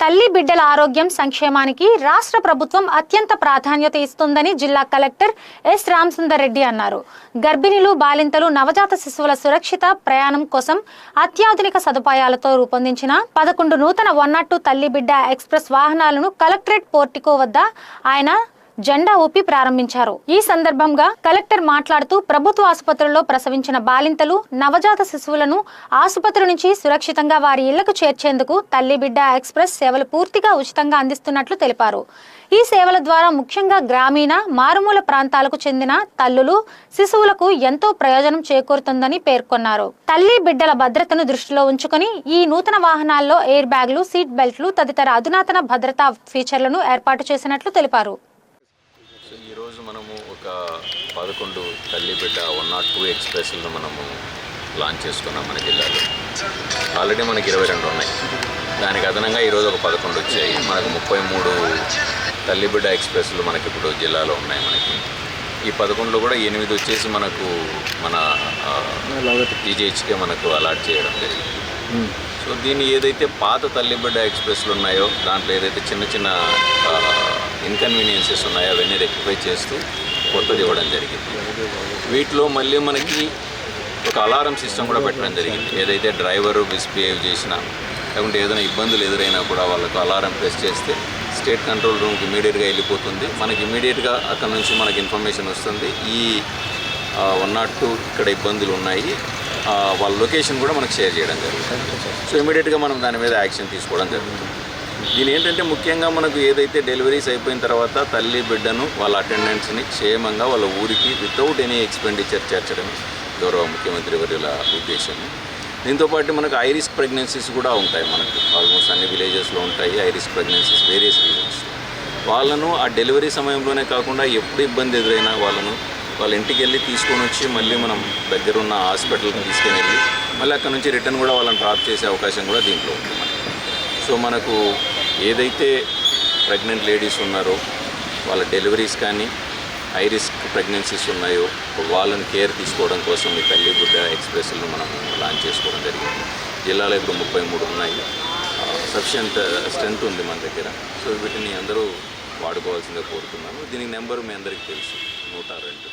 తల్లి బిడ్డల ఆరోగ్యం సంక్షేమానికి రాష్ట్ర ప్రభుత్వం అత్యంత ప్రాధాన్యత ఇస్తుందని జిల్లా కలెక్టర్ ఎస్ రామసుందర్ రెడ్డి అన్నారు. గర్భిణీలు, బాలింతలు, నవజాత శిశువుల సురక్షిత ప్రయాణం కోసం అత్యాధునిక సదుపాయాలతో రూపొందించిన 11 నూతన 102 తల్లి బిడ్డ ఎక్స్ప్రెస్ వాహనాలను కలెక్టరేట్ పోర్టికో వద్ద ఆయన జెండా ఊపి ప్రారంభించారు. ఈ సందర్భంగా కలెక్టర్ మాట్లాడుతూ ప్రభుత్వ ఆసుపత్రుల్లో ప్రసవించిన బాలింతలు, నవజాత శిశువులను ఆసుపత్రి నుంచి సురక్షితంగా వారి ఇళ్లకు చేర్చేందుకు తల్లి బిడ్డ ఎక్స్ప్రెస్ సేవలు పూర్తిగా ఉచితంగా అందిస్తున్నట్లు తెలిపారు. ఈ సేవల ద్వారా ముఖ్యంగా గ్రామీణ, మారుమూల ప్రాంతాలకు చెందిన తల్లులు, శిశువులకు ఎంతో ప్రయోజనం చేకూరుతుందని పేర్కొన్నారు. తల్లి బిడ్డల భద్రతను దృష్టిలో ఉంచుకుని ఈ నూతన వాహనాల్లో ఎయిర్ బ్యాగులు, సీట్ బెల్ట్లు తదితర అధునాతన భద్రతా ఫీచర్లను ఏర్పాటు చేసినట్లు తెలిపారు. ఈరోజు మనము ఒక 11 తల్లి బిడ్డ 102 ఎక్స్ప్రెస్లను మనము లాంచ్ చేసుకున్నాం మన జిల్లాలో. ఆల్రెడీ మనకి 22 ఉన్నాయి. దానికి అదనంగా ఈరోజు ఒక 11 వచ్చాయి. మనకు 33 తల్లి బిడ్డ ఎక్స్ప్రెస్లు మనకి ఇప్పుడు జిల్లాలో ఉన్నాయి. మనకి ఈ 11లో కూడా 8 వచ్చేసి మనకు మన టీజీహెచ్కే మనకు అలాట్ చేయడం జరిగింది. సో దీన్ని ఏదైతే పాత తల్లి బిడ్డ ఎక్స్ప్రెస్లు ఉన్నాయో దాంట్లో ఏదైతే చిన్న చిన్న ఇన్కన్వీనియన్సెస్ ఉన్నాయో అవన్నీ రెక్టిఫై చేస్తూ కొత్తది ఇవ్వడం జరిగింది. వీటిలో మళ్ళీ మనకి ఒక అలారం సిస్టమ్ కూడా పెట్టడం జరిగింది. ఏదైతే డ్రైవరు మిస్బిహేవ్ చేసినా లేకుంటే ఏదైనా ఇబ్బందులు ఎదురైనా కూడా వాళ్ళకు అలారం ప్రెస్ చేస్తే స్టేట్ కంట్రోల్ రూమ్కి ఇమీడియట్గా వెళ్ళిపోతుంది. మనకి ఇమీడియట్గా అక్కడ నుంచి మనకి ఇన్ఫర్మేషన్ వస్తుంది. ఈ 102 ఇక్కడ ఇబ్బందులు ఉన్నాయి, వాళ్ళ లొకేషన్ కూడా మనకు షేర్ చేయడం జరుగుతుంది. సో ఇమీడియట్గా మనం దాని మీద యాక్షన్ తీసుకోవడం జరుగుతుంది. దీని ఏంటంటే ముఖ్యంగా మనకు ఏదైతే డెలివరీస్ అయిపోయిన తర్వాత తల్లి బిడ్డను వాళ్ళ అటెండెంట్స్ని క్షేమంగా వాళ్ళ ఊరికి వితౌట్ ఎనీ ఎక్స్పెండిచర్ చేర్చడం గౌరవ ముఖ్యమంత్రి వర్యుల ఉద్దేశం. దీంతోపాటు మనకు హై రిస్క్ ప్రెగ్నెన్సీస్ కూడా ఉంటాయి. మనకు ఆల్మోస్ట్ అన్ని విలేజెస్లో ఉంటాయి high risk pregnancies various reasons. వాళ్ళను ఆ డెలివరీ సమయంలోనే కాకుండా ఎప్పుడు ఇబ్బంది ఎదురైనా వాళ్ళ ఇంటికి వెళ్ళి తీసుకొని వచ్చి మళ్ళీ మనం దగ్గరున్న హాస్పిటల్కి తీసుకొని వెళ్ళి మళ్ళీ అక్కడ నుంచి రిటర్న్ కూడా వాళ్ళని డ్రాప్ చేసే అవకాశం కూడా దీంట్లో ఉంది మనకి. సో మనకు ఏదైతే ప్రెగ్నెంట్ లేడీస్ ఉన్నారో వాళ్ళ డెలివరీస్ కానీ హై రిస్క్ ప్రెగ్నెన్సీస్ ఉన్నాయో వాళ్ళని కేర్ తీసుకోవడం కోసం ఈ తల్లి బిడ్డ ఎక్స్ప్రెస్లను మనం లాంచ్ చేసుకోవడం జరిగింది. జిల్లాలో ఇప్పుడు 33 ఉన్నాయి. సఫిషియంట్ స్ట్రెంత్ ఉంది మన దగ్గర. సో వీటిని అందరూ వాడుకోవాల్సిందిగా కోరుతున్నాను. దీనికి నెంబరు మీ అందరికీ తెలుసు, 102.